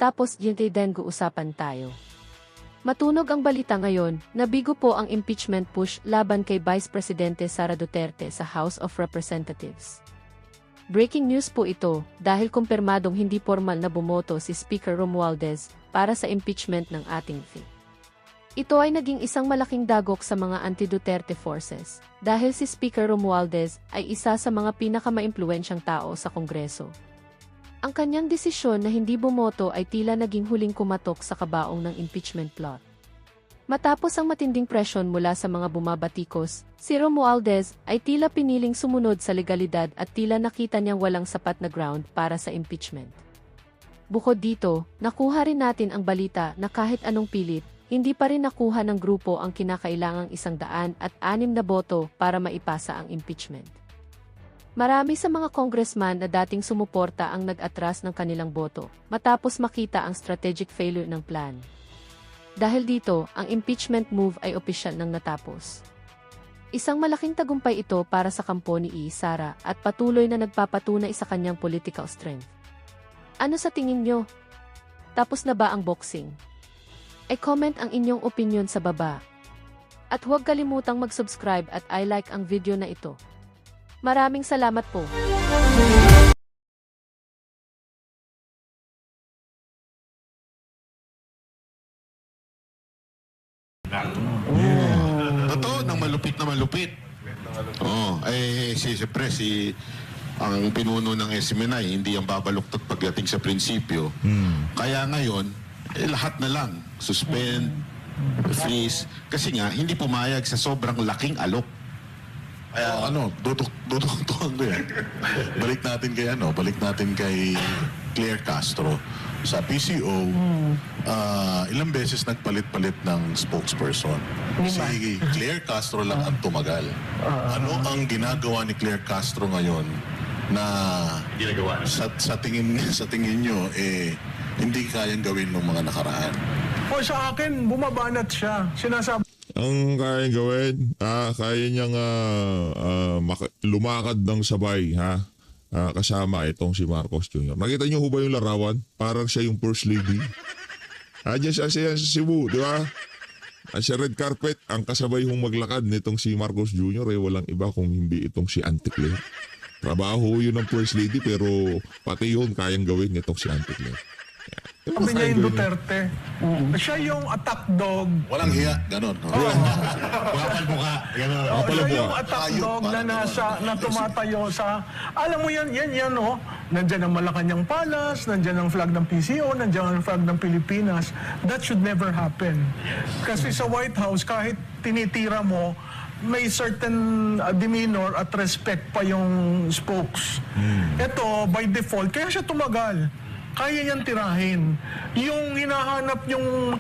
Tapos yun din usapan tayo. Matunog ang balita ngayon, nabigo po ang impeachment push laban kay Vice Presidente Sara Duterte sa House of Representatives. Breaking news po ito dahil kumpirmadong hindi formal na bumoto si Speaker Romualdez para sa impeachment ng ating FI. Ito ay naging isang malaking dagok sa mga anti-Duterte forces dahil si Speaker Romualdez ay isa sa mga pinakamaimpluwensyang tao sa Kongreso. Ang kanyang desisyon na hindi bumoto ay tila naging huling kumatok sa kabaong ng impeachment plot. Matapos ang matinding presyon mula sa mga bumabatikos, si Romualdez ay tila piniling sumunod sa legalidad at tila nakita niyang walang sapat na ground para sa impeachment. Bukod dito, nakuha rin natin ang balita na kahit anong pilit, hindi pa rin nakuha ng grupo ang kinakailangang 106 na boto para maipasa ang impeachment. Marami sa mga congressman na dating sumuporta ang nag-atras ng kanilang boto matapos makita ang strategic failure ng plan. Dahil dito, ang impeachment move ay opisyal nang natapos. Isang malaking tagumpay ito para sa kampo ni Sara at patuloy na nagpapatunay sa kanyang political strength. Ano sa tingin nyo? Tapos na ba ang boxing? I-comment ang inyong opinion sa baba. At huwag kalimutang mag-subscribe at i-like ang video na ito. Maraming salamat po. Totoo, ng malupit na malupit. Oo, siyempre ang pinuno ng SMNI, hindi ang babaluktot pagdating sa prinsipyo. Kaya ngayon, lahat na lang, suspend, freeze, kasi nga, hindi pumayag sa sobrang laking alok. Kaya duduktuhan ko yan. Balik natin kay Claire Castro. Sa PCO, ilang beses nagpalit-palit ng spokesperson. Si Claire Castro lang ang tumagal. Ano ang ginagawa ni Claire Castro ngayon na sa tingin nyo, hindi kayang gawin ng mga nakaraan? O sa akin, bumabanat siya. Sinasabi Ang kaya gawin, kaya niyang lumakad ng sabay, kasama itong si Marcos Jr. Nakita niyo ho ba yung larawan? Parang siya yung first lady. Diyan siya sa Cebu, di ba? Sa red carpet, ang kasabay hong maglakad nitong si Marcos Jr. ay walang iba kung hindi itong si Auntie Claire. Trabaho yun ng first lady pero pati yun kayang gawin nitong si Auntie Claire. Sabi niya yung Duterte. Siya yung attack dog. Walang hiya, ganon. Kapal mukha. Siya yung attack dog na tumatayo sa... Alam mo yan, oh. Nandyan ang Malacanang Palace, nandyan ang flag ng PCO, nandyan ang flag ng Pilipinas. That should never happen. Kasi sa White House, kahit tinitira mo, may certain demeanor at respect pa yung spokes. Ito, by default, kaya siya tumagal. Kaya niyang tirahin. Yung hinahanap yung,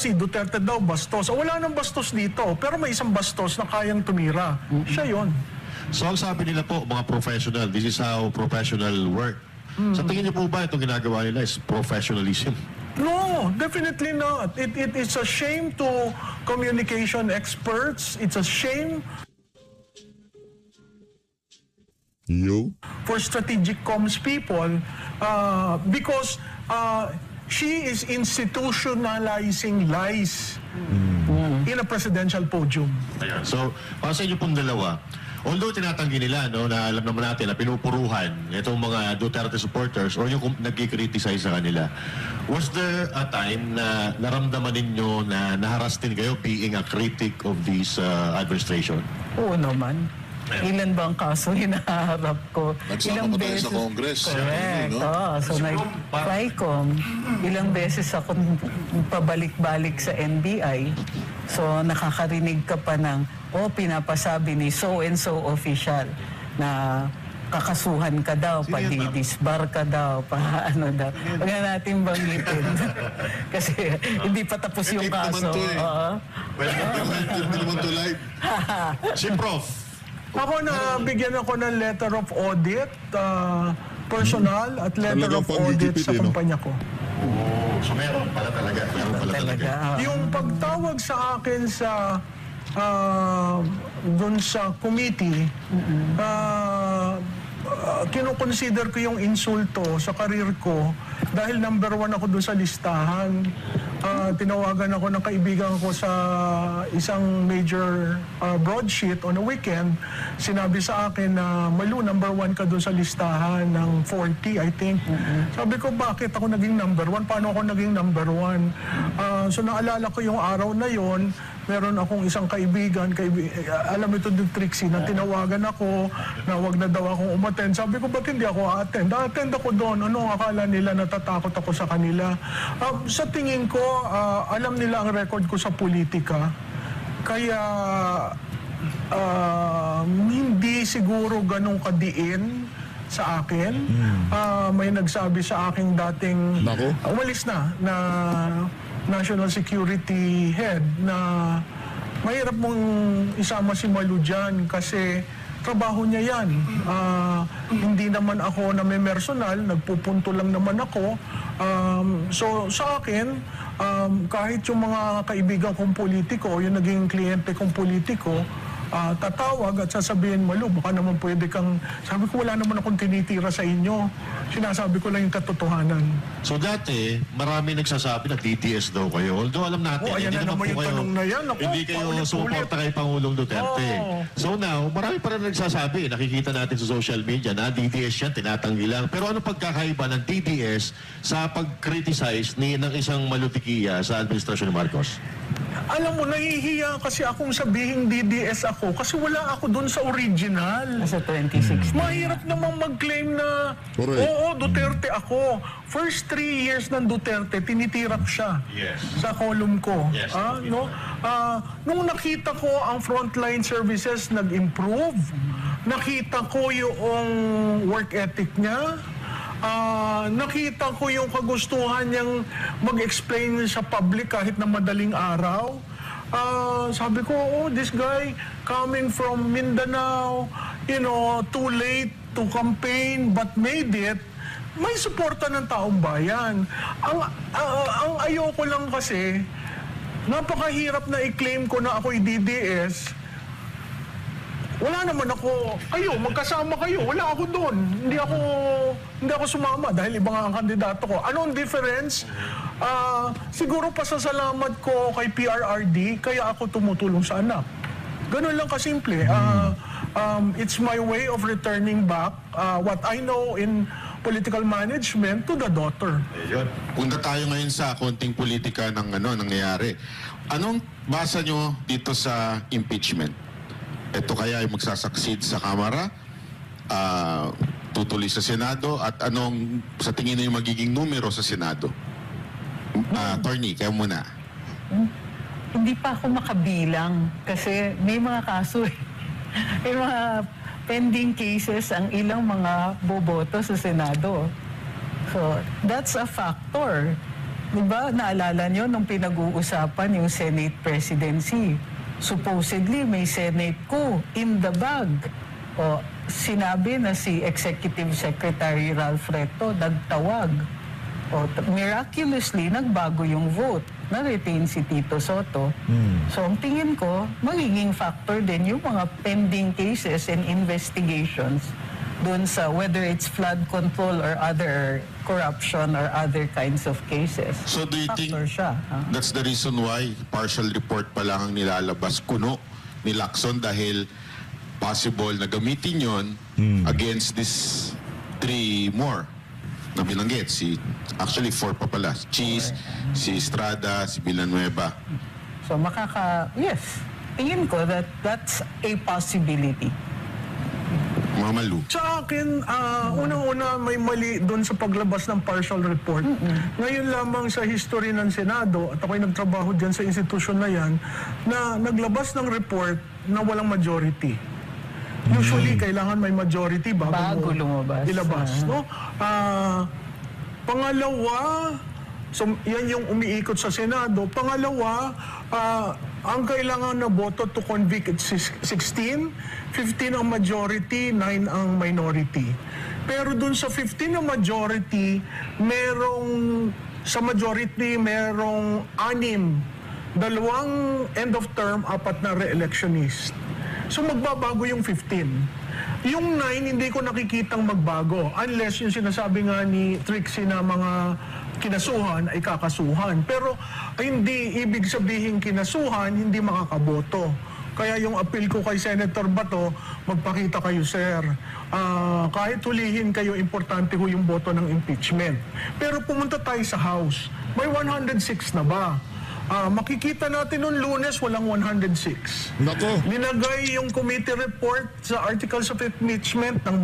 si Duterte daw bastos. Wala nang bastos dito, pero may isang bastos na kayang tumira. Siya yon. So ang sabi nila po, mga professional, this is how professional work. Sa tingin niyo po ba itong ginagawa nila is professionalism? No, definitely not. It is a shame to communication experts. It's a shame for strategic comms people because she is institutionalizing lies in a presidential podium. Ayan. So, para sa inyo pong dalawa, although tinatanggi nila, no, na alam naman natin na pinupuruhan itong mga Duterte supporters or yung nagkikriticize sa kanila, was there a time na naramdaman ninyo na naharas din kayo being a critic of this administration? Oo naman. Ilan ba ang kaso hinaharap ko? Nagsama pa tayo sa Congress. Correct. No? So Tricom, ilang beses ako pabalik-balik sa NBI. So nakakarinig ka pa ng, pinapasabi ni so-and-so official na kakasuhan ka daw, padidisbar ka daw, ano daw. Huwag na natin banggitin. Kasi hindi pa tapos yung kaso. Hindi naman to live. Si Prof. Ako na bigyan ako ng letter of audit, personal at letter of audit sa kumpanya ko. So meron pala talaga. Yung pagtawag sa akin sa dun sa committee, kinukonsider ko yung insulto sa karir ko dahil number 1 ako doon sa listahan. Tinawagan ako ng kaibigan ko sa isang major broadsheet on a weekend. Sinabi sa akin na, Malu, number 1 ka doon sa listahan ng 40, I think. Sabi ko, bakit ako naging number 1? Paano ako naging number 1? So naalala ko yung araw na yon. Meron akong isang kaibigan, alam ito ni Trixie, na tinawagan ako na wag na daw akong umattend. Sabi ko, ba't hindi ako attend? Attend ako doon. Ano ang akala nila, natatakot ako sa kanila? Sa tingin ko, alam nila ang record ko sa politika. Kaya hindi siguro ganong kadiin sa akin. May nagsabi sa aking dating Nako. umalis na National Security Head na mahirap mong isama si Malu dyan kasi trabaho niya yan. Hindi naman ako name-personal, nagpupunto lang naman ako. So sa akin, kahit yung mga kaibigan kong politiko, yung naging kliyente kong politiko, tatawag at sasabihin, Malu, baka naman pwede kang... Sabi ko, wala naman akong tinitira sa inyo. Sinasabi ko lang yung katotohanan. So dati, marami nagsasabi na DDS daw kayo. Although alam natin, Ayan na naman yung tanong na yan. Ako, hindi kayo paulit-ulit. sumuporta kay Pangulong Duterte. Oo. So now, marami pa rin nagsasabi. Nakikita natin sa social media na DDS yan, tinatanggi lang. Pero ano pagkakaiba ng DDS sa pag-criticize ng isang malutikiya sa administrasyon ni Marcos? Alam mo, nahihiya kasi akong sabihin DDS ako kasi wala ako doon sa original. Sa 2016. Mahirap namang mag-claim na, Correct. oo, Duterte ako. First 3 years ng Duterte, tinitira ko siya Yes. sa column ko. Yes. Nung nakita ko ang frontline services nag-improve, nakita ko yung work ethic niya, nakita ko yung kagustuhan niyang mag-explain sa public kahit na madaling araw. Sabi ko, oh, this guy coming from Mindanao, too late to campaign but made it, may suporta ng taong bayan. Ang ayoko lang kasi, napakahirap na i-claim ko na ako'y DDS. Wala naman ako, magkasama kayo, wala ako doon. Hindi ako sumama dahil iba nga ang kandidato ko. Anong difference? Siguro pasasalamat ko kay PRRD, kaya ako tumutulong sa anak. Ganun lang kasimple. It's my way of returning back what I know in political management to the daughter. Punta tayo ngayon sa konting politika ng nangyayari. Anong basa nyo dito sa impeachment? Ito kaya ay magsasucceed sa Kamara, tutuloy sa Senado, at anong sa tingin nyo yung magiging numero sa Senado? Attorney, kayo muna. Hindi pa ako makabilang kasi may mga kaso eh. May mga pending cases ang ilang mga boboto sa Senado. So, that's a factor. Diba, naalala nyo nung pinag-uusapan yung Senate presidency. Supposedly, may Senate coup in the bag. O, sinabi na si Executive Secretary Ralph Recto nagtawag. O, miraculously, nagbago yung vote. Na-retain si Tito Soto. So, ang tingin ko, magiging factor din yung mga pending cases and investigations doon sa whether it's flood control or other corruption or other kinds of cases. So do you think Factor siya. that's the reason why partial report pa lang ang nilalabas kuno ni Lacson dahil possible na gamitin yon against this 3 more na binanggit. Actually 4 pa pala. Cheese, si Estrada, si Villanueva. So yes, tingin ko that's a possibility. Mga Malu. Sa akin, unang-una may mali doon sa paglabas ng partial report. Ngayon lamang sa history ng Senado, at ako'y nagtrabaho dyan sa institusyon na yan, na naglabas ng report na walang majority. Usually, kailangan may majority bago mo lumabas. ilabas. No? Pangalawa, so yan yung umiikot sa Senado. Pangalawa, ang kailangan na boto to convict 16, 15 ang majority, 9 ang minority. Pero dun sa 15 na majority, sa majority merong 6, 2 end of term, 4 na re-electionist. So magbabago yung 15. Yung 9, hindi ko nakikitang magbago. Unless yung sinasabi nga ni Trixie na mga kinasuhan ay kakasuhan. Pero hindi ibig sabihin kinasuhan, hindi makakaboto. Kaya yung appeal ko kay Senator Bato, magpakita kayo, sir. Kahit hulihin kayo, importante ho yung boto ng impeachment. Pero pumunta tayo sa House. May 106 na ba? Makikita natin noong Lunes, walang 106. Nako. Linagay yung committee report sa articles of impeachment ng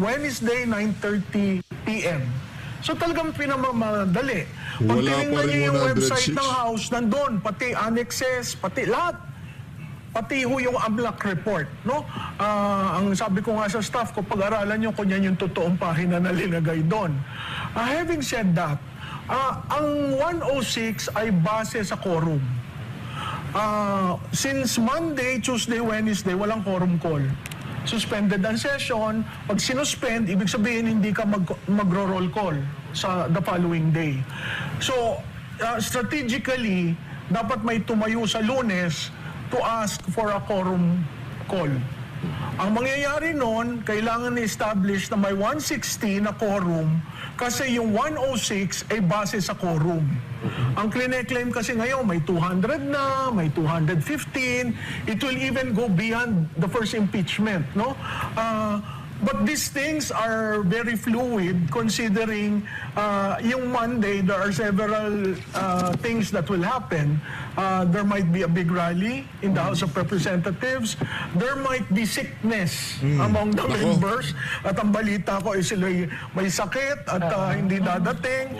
Wednesday, 9:30 p.m. So talagang pinamamadali. Pag Wala pa tinignan rin niyo yung 106. website ng House, nandun, pati annexes, pati lahat. Pati ho yung AMLAC report, no? Ang sabi ko nga sa staff ko, pag-aralan nyo kung yan yung totoong pahina na linagay doon. Having said that, ang 106 ay base sa quorum. Since Monday, Tuesday, Wednesday, walang quorum call. Suspended ang session. Pag sinuspend, ibig sabihin hindi ka magro-roll call sa the following day. So, strategically, dapat may tumayo sa Lunes to ask for a quorum call. Ang mangyayari noon, kailangan i-establish na may 160 na quorum kasi yung 106 ay base sa quorum. Ang claim kasi ngayon may 200 na, may 215, it will even go beyond the first impeachment, no? But these things are very fluid considering yung Monday, there are several things that will happen. There might be a big rally in the House of Representatives. There might be sickness among the members. At ang balita ko ay sila may sakit at hindi dadating.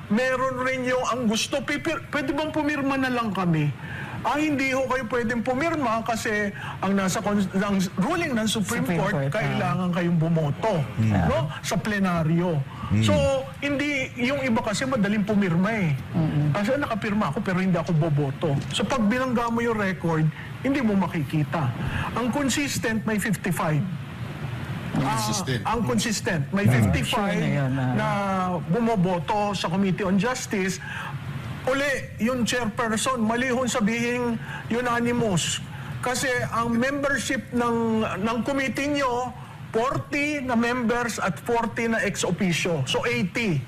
Meron rin yung ang gusto, pwede bang pumirma na lang kami? Hindi ho kayo pwedeng pumirma kasi ang nasa ang ruling ng Supreme Court, kailangan kayong bumoto no sa plenaryo. So, hindi yung iba kasi madaling pumirma eh. Kasi nakapirma ako pero hindi ako boboto. So, pag binangga mo yung record, hindi mo makikita. Ang consistent may 55. Consistent. Ang consistent may 55 na bumoboto sa Committee on Justice. Uli, yung chairperson, mali hong sabihin unanimous. Kasi ang membership ng committee nyo, 40 na members at 40 na ex officio. So 80.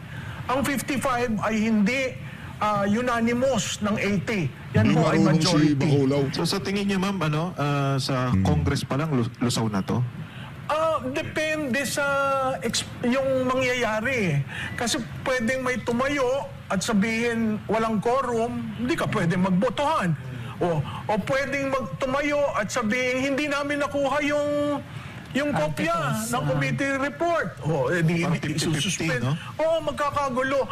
Ang 55 ay hindi unanimous ng 80. Yan Hindi po ay marunong si majority. Baculaw. So sa tingin niyo ma'am, sa Congress pa lang lusaw na to? Depende sa yung mangyayari. Kasi pwedeng may tumayo at sabihin walang quorum, hindi ka pwedeng magbotohan. O pwedeng tumayo at sabihin hindi namin nakuha yung kopya ng committee report. Di suspend. no? Magkakagulo.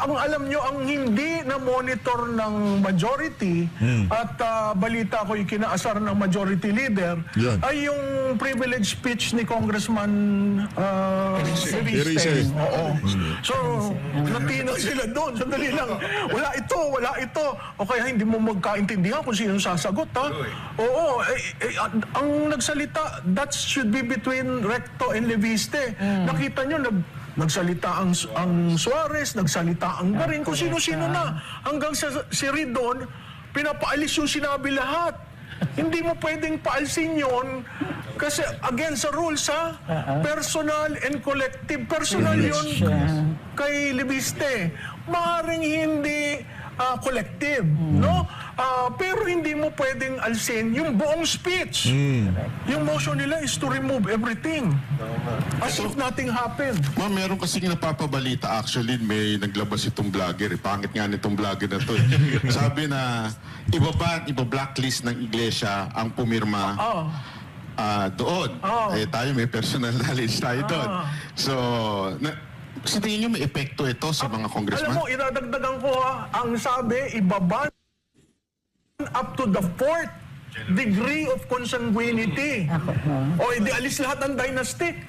Ang alam nyo, ang hindi na monitor ng majority at balita ko yung kinaasar ng majority leader Yan. ay yung privilege speech ni Congressman Erice. Oo. So, natino sila doon. Sandali lang. Wala ito. O kaya hindi mo magkaintindihan kung sino sasagot, ha? Oo. Ang nagsalita, that should be between Recto and Leviste. Nakita nyo, nagsalita ang Suarez, nagsalita ang Garin, kung sino-sino na. Hanggang sa si Ridon, pinapaalis yung sinabi lahat. Hindi mo pwedeng paalsin yun kasi against sa rules, ha? Personal and collective. Personal yun kay Leviste. Maaaring hindi collective, no? Pero hindi mo pwedeng alsin yung buong speech. Yung motion nila is to remove everything. As if nothing happened. Ma'am, meron kasing napapabalita. Actually, may naglabas itong vlogger. Pangit nga nitong vlogger na to. Sabi na, iba-blacklist ng iglesia ang pumirma doon. Tayo may personal knowledge tayo doon. So, sa tingin nyo may epekto ito sa mga congressman? Alam mo, idadagdagan ko ang sabi, ibaban up to the 4th degree of consanguinity. Di alis lahat ng dynastic.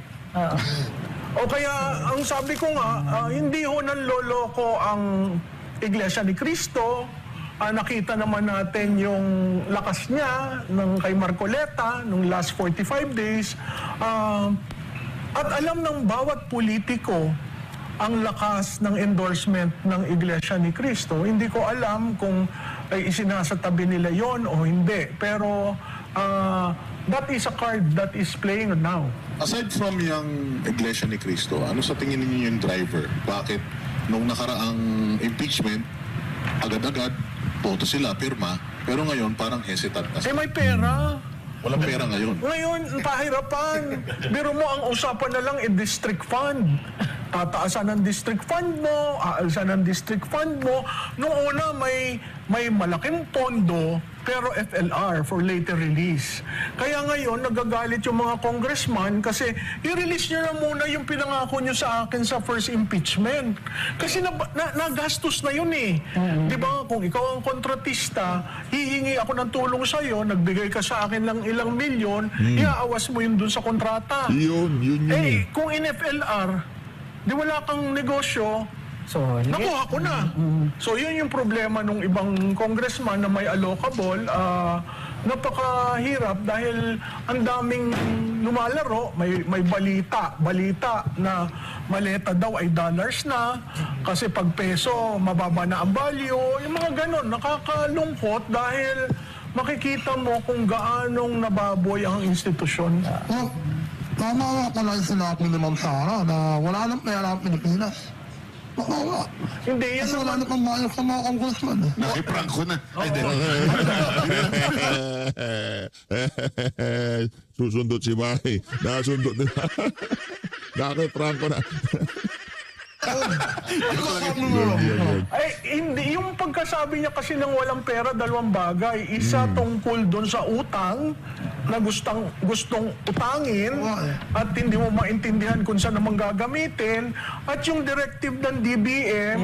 O kaya, ang sabi ko nga, hindi ho nanloloko ang Iglesia ni Cristo. Nakita naman natin yung lakas niya ng kay Marcoleta nung last 45 days. At alam ng bawat politiko ang lakas ng endorsement ng Iglesia ni Cristo. Hindi ko alam kung ay isinasatabi nila yon o hindi. Pero That is a card that is playing now. Aside from yung Iglesia ni Cristo, ano sa tingin ninyo yung driver? Bakit nung nakaraang impeachment, agad-agad, boto sila, pirma, pero ngayon parang hesitant na Eh sila. may pera. Walang pera ngayon. Ngayon, pahirapan. Biro mo, ang usapan na lang district fund. Tataasan ang district fund mo, aalsan ang district fund mo. Noong una, may malaking pondo, pero FLR for later release. Kaya ngayon, nagagalit yung mga congressman kasi i-release nyo na muna yung pinangako nyo sa akin sa first impeachment. Kasi nagastos na yun eh. Di ba? Kung ikaw ang kontratista, hihingi ako ng tulong sa'yo, nagbigay ka sa akin ng ilang milyon, iaawas mo yun dun sa kontrata. Yun. Eh, kung in FLR, di wala kang negosyo, So, nakuha ko na. So, yun yung problema ng ibang congressman na may allocable. Napakahirap dahil ang daming lumalaro. May balita na maleta daw ay dollars na. Kasi pag peso, mababa na ang value. Yung mga ganon, nakakalungkot dahil makikita mo kung gaanong nababoy ang institusyon. Tama ka lang sinabi ni Ma'am Sara na wala nang pera ang Pilipinas. Oo. Hindi, yan Kasi naman. wala nang pambayad sa mga congressman. Nakiprank ko na. Ay, di. Susundot si May. Nasundot na. Nakiprank ko na. Ay, hindi. Yung pagkasabi niya kasi ng walang pera, dalawang bagay. Isa tungkol doon sa utang na gustong utangin at hindi mo maintindihan kung saan naman gagamitin. At yung directive ng DBM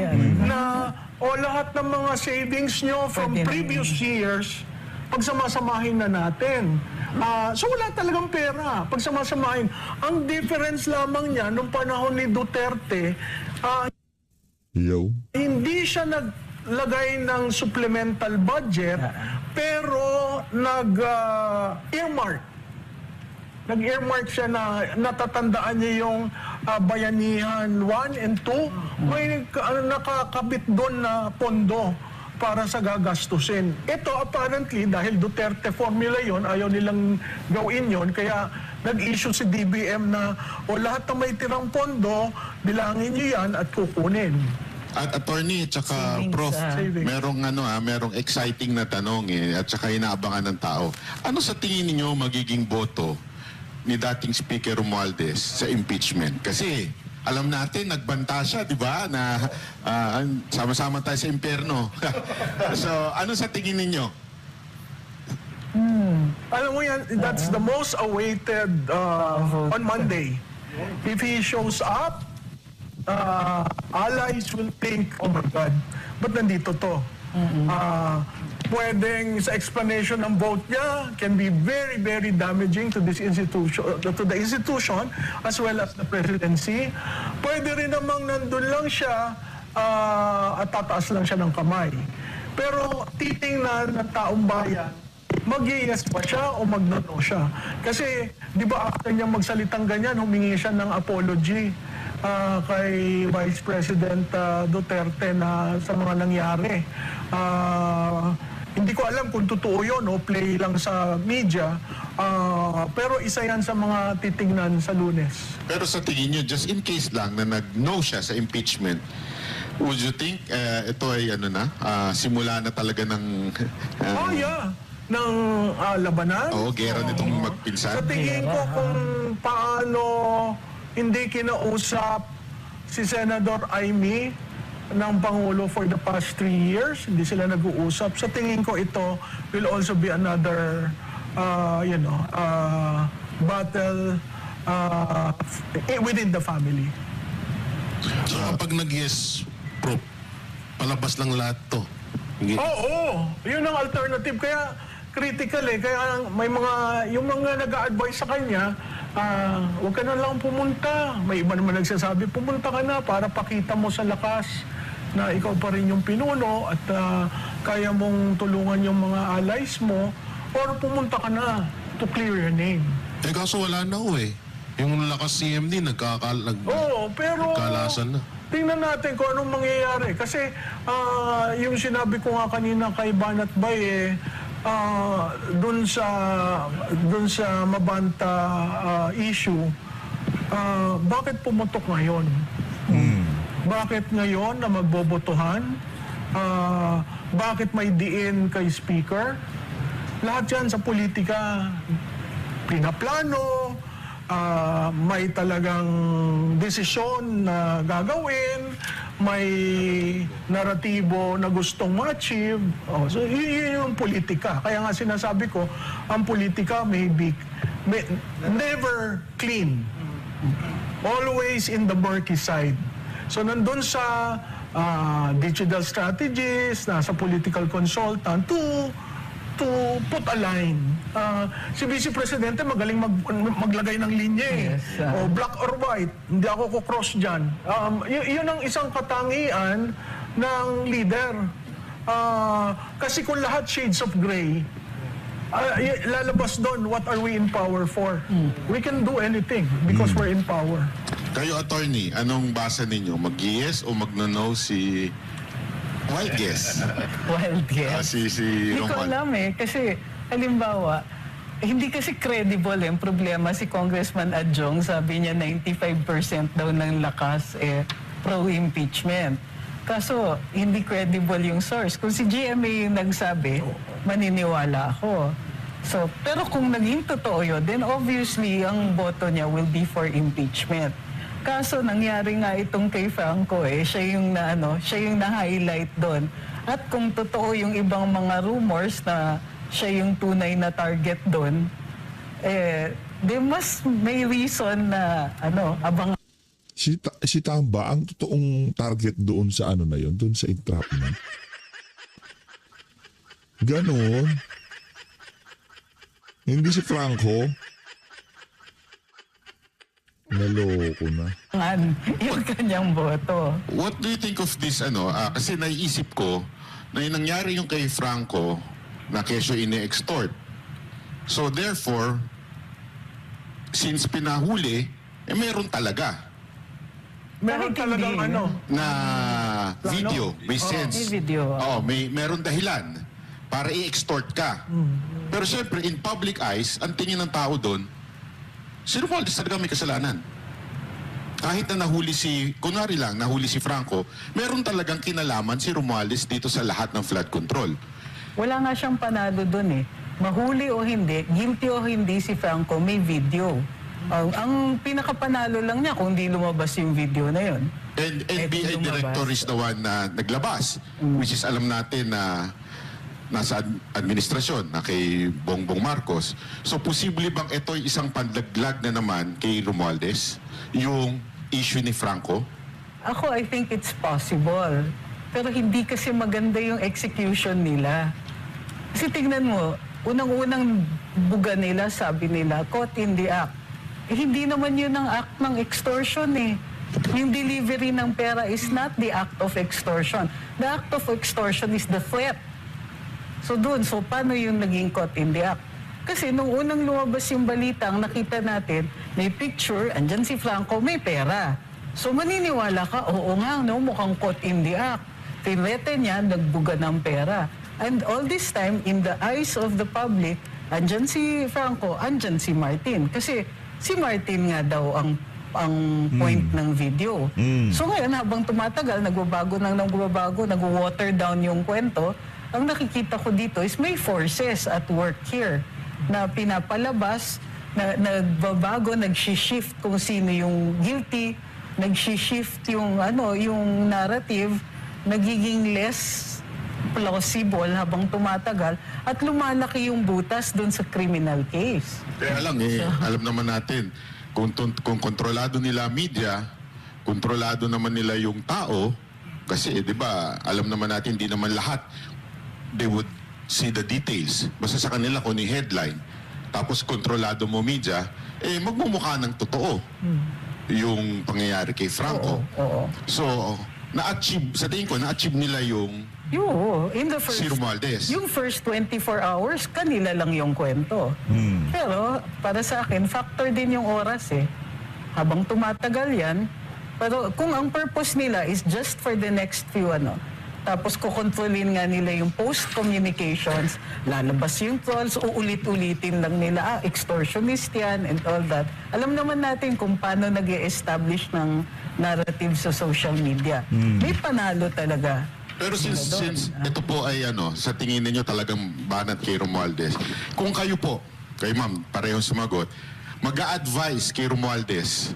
na lahat ng mga savings nyo from previous years, pagsamasamahin na natin. So wala talagang pera. Pagsamasamahin. Ang difference lamang niya nung panahon ni Duterte, hindi siya naglagay ng supplemental budget, pero nag-earmark. Nag-earmark siya na natatandaan niya yung Bayanihan 1 and 2. May nakakabit doon na pondo para sa gagastusin. Ito apparently, dahil Duterte formula yon, ayaw nilang gawin yon, kaya nag-issue si DBM na lahat na may tirang pondo, bilangin niyo yan at kukunin. At attorney, tsaka Savings, prof, savings. merong exciting na tanong at tsaka inaabangan ng tao. Ano sa tingin niyo magiging boto ni dating Speaker Romualdez sa impeachment? Kasi alam natin, nagbanta siya, di ba? Na sama-sama tayo sa impyerno. So, ano sa tingin ninyo? Alam mo yan, that's the most awaited on Monday. If he shows up, allies will think, oh my God, ba't nandito to? Pwedeng sa explanation ng vote niya can be very, very damaging to this institution, to the institution as well as the presidency. Pwede rin namang nandun lang siya at tataas lang siya ng kamay. Pero titingnan ng taong bayan, mag-yes ba siya o mag-no siya? Kasi, di ba after niya magsalitang ganyan, humingi siya ng apology kay Vice President Duterte na sa mga nangyari. Hindi ko alam kung totoo yun o play lang sa media, pero isa yan sa mga titingnan sa Lunes. Pero sa tingin niyo, just in case lang na nag-no siya sa impeachment, would you think ito ay simula na talaga ng... ng labanan. gera nitong magpinsan? Sa tingin ko kung paano hindi kinausap si Senador Amy ng Pangulo for the past 3 years, hindi sila nag-uusap. Sa tingin ko ito will also be another battle within the family. So kapag nag-yes, Prof, palabas lang lahat to. Oo, yun ang alternative. Kaya critical kaya may yung mga nag-a-advise sa kanya, huwag ka na lang pumunta. May iba naman nagsasabi, pumunta ka na para pakita mo sa lakas na ikaw pa rin yung pinuno at kaya mong tulungan yung mga allies mo, or pumunta ka na to clear your name. Kaso wala na Yung lakas CMD, Pero nagkalasan na. tingnan natin kung anong mangyayari. Kasi yung sinabi ko nga kanina kay Banat Bay, dun sa Mabanta issue, bakit pumutok ngayon? Bakit ngayon na magbobotohan? Bakit may diin kay Speaker? Lahat yan sa politika, pinaplano, may talagang desisyon na gagawin, may naratibo na gustong ma-achieve. So, yun yung politika. Kaya nga sinasabi ko, ang politika may never clean. Always in the murky side. So, nandun sa digital strategist, nasa political consultant, to put a line. Si Vice Presidente magaling maglagay ng linya eh. Yes, O black or white, hindi ako kukross dyan. Yun ang isang katangian ng leader. Kasi kung lahat shades of gray, lalabas doon, what are we in power for? We can do anything because we're in power. Kayo, attorney, anong basa ninyo? Mag-yes o mag-no si... Wild guess. Wild guess. Si Hindi ko Romuald. alam kasi halimbawa, hindi kasi credible yung problema si Congressman Adjong, sabi niya 95% daw ng lakas pro-impeachment. Kaso, hindi credible yung source. Kung si GMA yung nagsabi, maniniwala ako. So, pero kung naging totoo yun, then obviously, ang boto niya will be for impeachment. Kaso nangyari nga itong kay Franco siya yung na-highlight doon. At kung totoo yung ibang mga rumors na siya yung tunay na target doon, mas may reason na abangan. Si Tamba, ang totoong target doon sa na yun, doon sa entrapment. Ganon. Hindi si Franco. Naloko na. Yung kanyang boto. What do you think of this, kasi naiisip ko na yung nangyari yung kay Franco na kesyo ine-extort. So therefore, since pinahuli, meron talaga Meron talagang na video, may sense. May video. Meron dahilan para i-extort ka. Pero syempre, in public eyes, ang tingin ng tao doon, si Romualdez talaga may kasalanan. Kahit na nahuli nahuli si Franco, meron talagang kinalaman si Romualdez dito sa lahat ng flood control. Wala nga siyang panalo doon Mahuli o hindi, guilty o hindi si Franco, may video. Ang pinakapanalo lang niya kung di lumabas yung video na yun. And NBI director is the one na naglabas, which is alam natin na nasa administrasyon na kay Bongbong Marcos. So, posible bang ito'y isang pandaglag na naman kay Romualdez, yung issue ni Franco? Ako, I think it's possible. Pero hindi kasi maganda yung execution nila. Kasi tignan mo, unang-unang buga nila, sabi nila, caught in the act. Hindi naman yun ang act ng extortion Yung delivery ng pera is not the act of extortion. The act of extortion is the threat. So paano yung naging caught in the act? Kasi nung unang lumabas yung balita, ang nakita natin, may picture, andyan si Franco, may pera. So maniniwala ka, oo nga, mukhang caught in the act. Tinrete niya, nagbuga ng pera. And all this time, in the eyes of the public, andyan si Franco, andyan si Martin. Kasi si Martin nga daw ang point ng video. So ngayon, habang tumatagal, nagbabago, nag-water down yung kwento, ang nakikita ko dito is may forces at work here na pinapalabas, na nagbabago, nag-shift kung sino yung guilty, nag-shift yung narrative, nagiging less plausible habang tumatagal at lumalaki yung butas doon sa criminal case. Kaya lang alam naman natin, kung kontrolado nila media, kontrolado naman nila yung tao, kasi di ba, alam naman natin, di naman lahat they would see the details. Basta sa kanila kung yung headline, tapos kontrolado mo media, magmumukha ng totoo yung pangyayari kay Franco. Oo. So, na-achieve, sa tingin ko, na-achieve nila yung in the si Romualdez. Yung first 24 hours, kanila lang yung kwento. Pero, para sa akin, factor din yung oras Habang tumatagal yan, pero kung ang purpose nila is just for the next few Tapos kukontrolin nga nila yung post communications, lalabas yung trolls, uulit-ulitin lang nila, extortionist yan and all that. Alam naman natin kung paano nag-e-establish ng narrative sa social media. May panalo talaga. Pero since ito po ay sa tingin ninyo talagang banat kay Romualdez, kung kayo po, kay ma'am, parehong sumagot, mag-a-advise kay Romualdez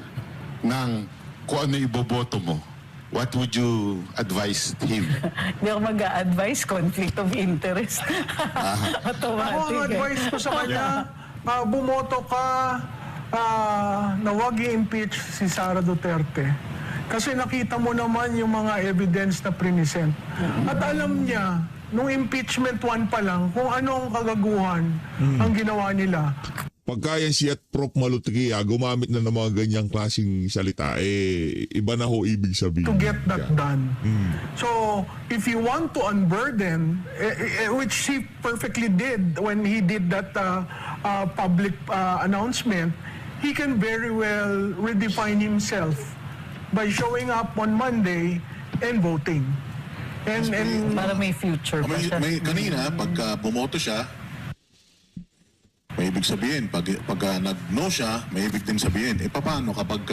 ng kung ano iboboto mo, what would you advise him? Hindi ako mag-a-advise, conflict of interest. Ako Automatic. ang advice ko sa kanya, bumoto ka na huwag i-impeach si Sara Duterte. Kasi nakita mo naman yung mga evidence na present. At alam niya, nung impeachment 1 pa lang, kung ano ang kagaguhan ang ginawa nila. Pagka yan si at Prof. Malutikia gumamit na ng mga ganyang klaseng salita, iba na ho ibig sabihin. To get that done. So, if you want to unburden, which he perfectly did when he did that public announcement, he can very well redefine himself by showing up on Monday and voting. And Para may future pa siya. Kanina, pagka bumoto siya, may ibig sabihin. Pag nag-no siya, may ibig din sabihin. Paano kapag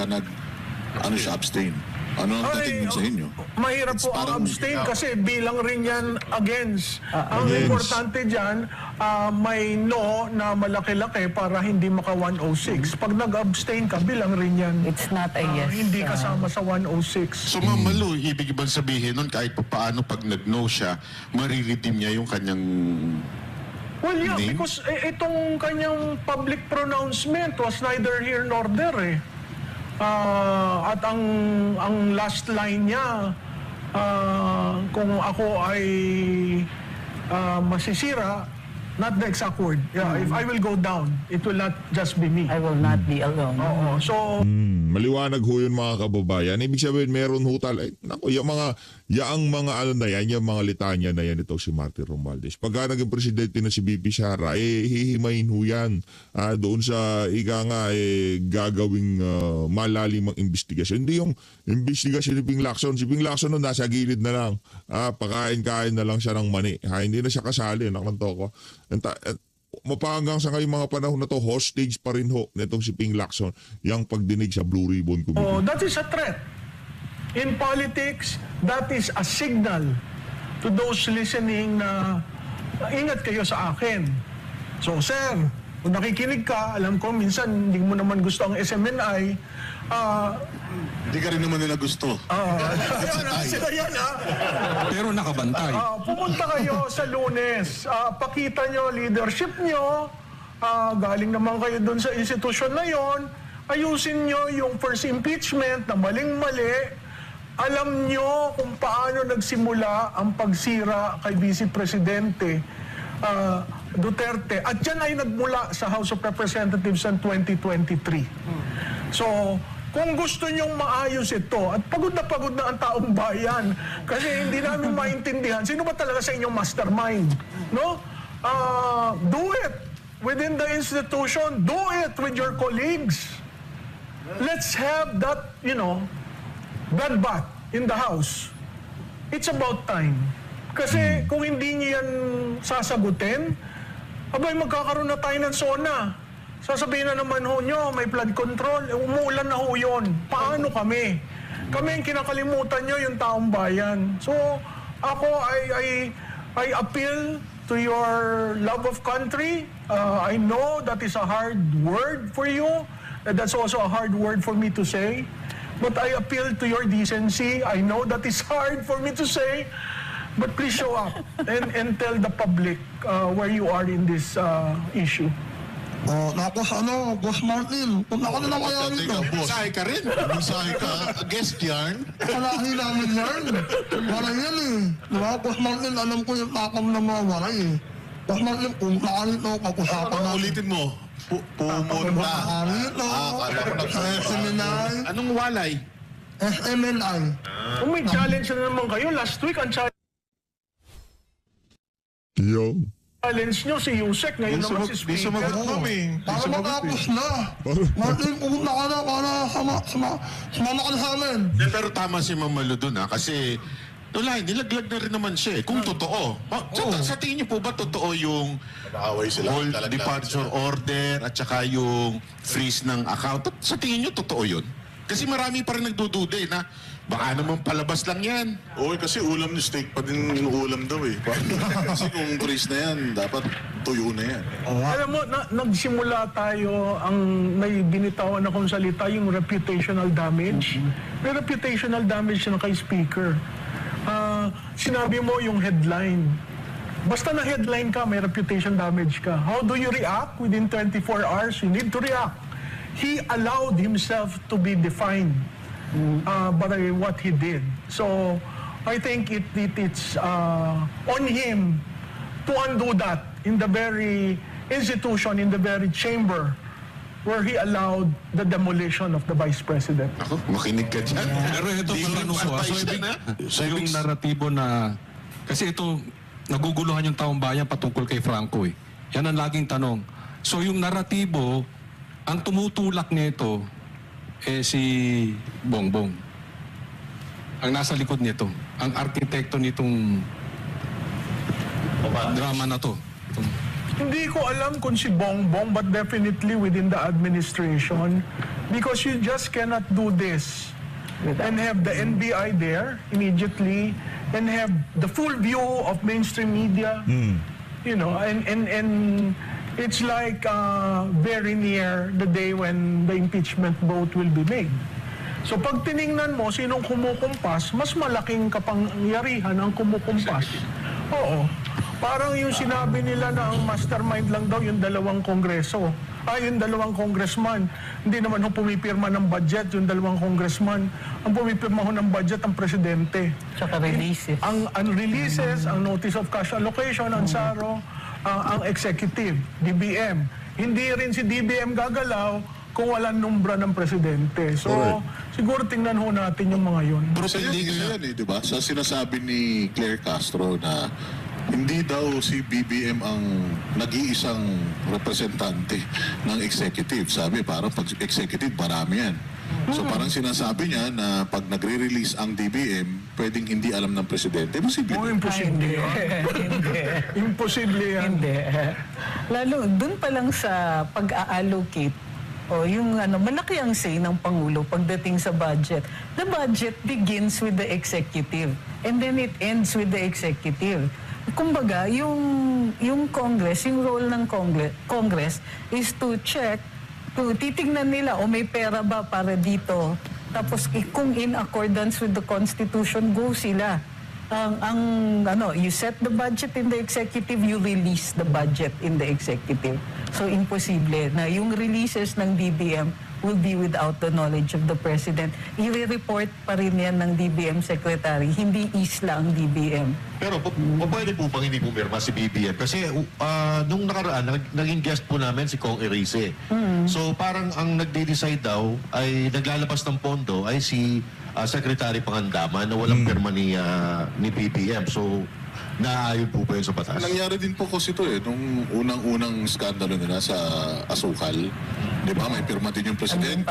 siya abstain? Ano ang tatingin sa inyo? mahirap po ang abstain kasi bilang rin yan against. Ang importante dyan, may no na malaki-laki para hindi maka 106. Pag nag-abstain ka, bilang rin yan. It's not a yes. Hindi kasama sa 106. So Ma'am Malu, ibig bang sabihin nun kahit paano pag nag-no siya, mariredeem niya yung kanyang Well, yeah, name? because itong kanyang public pronouncement was neither here nor there at ang last line niya, kung ako ay masisira, not the exact word. Yeah, if I will go down, it will not just be me. I will not be alone. Oo. So, Maliwanag ho yun mga kababayan. Ibig sabihin meron ho naku, yung mga ano na yan, yung mga litanya na yan ito si Martin Romualdez. Pagka naging presidente na si BP Sara, hihimayin ho yan doon sa gagawing malalimang investigasyon. Hindi yung investigasyon ni Ping Lacson. Si Ping Lacson nun nasa gilid na lang. Pakain-kain na lang siya ng mani. Hindi na siya kasali. Nakanto ko. Mapahanggang sa ngayong mga panahon na to, hostage pa rin ho nitong si Ping Lacson yung pagdinig sa Blue Ribbon Committee. that is a threat. In politics, that is a signal to those listening na ingat kayo sa akin. So, sir, kung nakikinig ka, alam ko minsan hindi mo naman gusto ang SMNI. Hindi ka rin naman nila gusto. Sila yan, Pero nakabantay. pumunta kayo sa Lunes. Pakita nyo leadership nyo. Galing naman kayo doon sa institusyon na yon. Ayusin nyo yung first impeachment na maling-mali. Alam nyo kung paano nagsimula ang pagsira kay Vice Presidente Duterte. At yan ay nagmula sa House of Representatives ng 2023. So, kung gusto nyong maayos ito, at pagod na ang taong bayan, kasi hindi namin maintindihan, sino ba talaga sa inyong mastermind? No? Do it within the institution. Do it with your colleagues. Let's have that, bloodbath in the House. It's about time. Kasi kung hindi niyo yan sasagutin, abay magkakaroon na tayo ng SONA. Sasabihin na naman ho nyo, may flood control, umuulan na ho yun. Paano kami? Kami ang kinakalimutan nyo, yung taong bayan. So, ako, I appeal to your love of country. I know that is a hard word for you. That's also a hard word for me to say. But I appeal to your decency. I know that is hard for me to say. But please show up and tell the public where you are in this issue. Tapos Boss Martin, kung ako na lang kaya rito. Mensahe ka rin. Mensahe ka. Guest yarn. Kalahin namin yan. Waray yan Diba? Boss Martin, alam ko yung takam na mga waray Boss Martin, kung nakarito, pag-usapan na. Ulitin mo. Pumunta. Nakarito. Sa SMNI. Anong walay? SMNI. Kung may challenge na naman kayo, last week ang challenge nyo si Yusek, ngayon naman si Di Speaker. sumagot kami. Para matapos na. Martin, pumunta ka na para sumama ka na sa amin. Pero tama si Ma'am Malu dun kasi Wala, nilaglag na rin naman siya eh. Kung totoo. Sa tingin niyo po ba totoo yung Nag-aaway sila. hold lalaglag departure sila. order at saka yung freeze ng account? Sa tingin niyo totoo yun? Kasi marami pa rin nagdududa eh na baka naman palabas lang yan. Oo, kasi ulam ni steak pa din yung ulam daw eh. Kasi kung freeze na yan, dapat tuyo na yan. Alam mo, nagsimula tayo ang may binitawan na kung salita, yung reputational damage. May reputational damage na kay speaker. Sinabi mo yung headline. Basta na headline ka, may reputation damage ka. How do you react? Within 24 hours, you need to react. He allowed himself to be defined by what he did. So, I think it's on him to undo that in the very institution, in the very chamber where he allowed the demolition of the Vice President. Ako, makinig ka dyan. Pero ito Di pala mo so, advice yan, ha? yung naratibo na kasi ito naguguluhan yung taong bayan patungkol kay Franco eh. Yan ang laging tanong. So yung naratibo, ang tumutulak nito eh si Bongbong. Ang nasa likod nito, ang arkitekto nitong drama na to. Hindi ko alam kung si Bongbong, but definitely within the administration, because you just cannot do this and have the NBI there immediately and have the full view of mainstream media, you know, and it's like very near the day when the impeachment vote will be made. So pag tiningnan mo sinong kumukumpas, mas malaking kapangyarihan ang kumukumpas. Oo. Parang yung sinabi nila na ang mastermind lang daw yung dalawang kongreso. Yung dalawang congressman. Hindi naman ho pumipirma ng budget yung dalawang congressman. Ang pumipirma ho ng budget ang presidente. Tsaka releases. Ang releases, ang notice of cash allocation, ang SARO, ang executive, DBM. Hindi rin si DBM gagalaw kung walang numbra ng presidente. So, siguro tingnan ho natin yung mga yun. Pero sa yan eh, di ba? Sa sinasabi ni Claire Castro na hindi daw si BBM ang nag-iisang representante ng executive. Sabi, parang pag executive, marami yan. So parang sinasabi niya na pag nagre-release ang DBM, pwedeng hindi alam ng presidente. Posible. Imposible yan. Hindi. Imposible yan. Hindi. Lalo, dun pa lang sa pag-allocate, yung malaki ang say ng Pangulo pagdating sa budget. The budget begins with the executive and then it ends with the executive. Kumbaga, yung Congress, yung role ng Congress is to check, titignan nila may pera ba para dito. Tapos kung in accordance with the Constitution, go sila. You set the budget in the executive, you release the budget in the executive. So imposible na yung releases ng DBM will be without the knowledge of the President. I-report pa rin yan ng DBM Secretary, hindi isla ang DBM. Pero pwede po bang hindi pumirma si BBM? Kasi nung nakaraan, naging guest po namin si Kong Erice. So parang ang nagde-decide daw ay naglalabas ng pondo ay si Secretary Pangandaman na walang pirma ni BBM. So naayon po ba yun sa batas? Nangyari din po kasi ito nung unang-unang skandalo nila sa Asukal. Di ba, may pirma din yung presidente,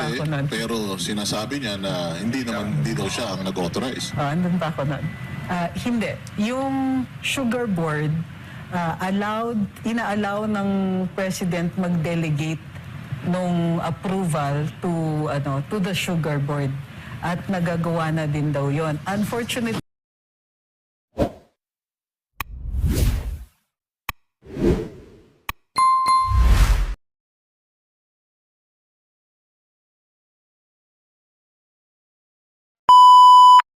pero sinasabi niya na hindi daw siya ang nag-authorize. Andun pa ako nun. Hindi. Yung Sugar Board, ina-allow ng President mag-delegate nung approval to the Sugar Board. At nagagawa na din daw yon. Unfortunately,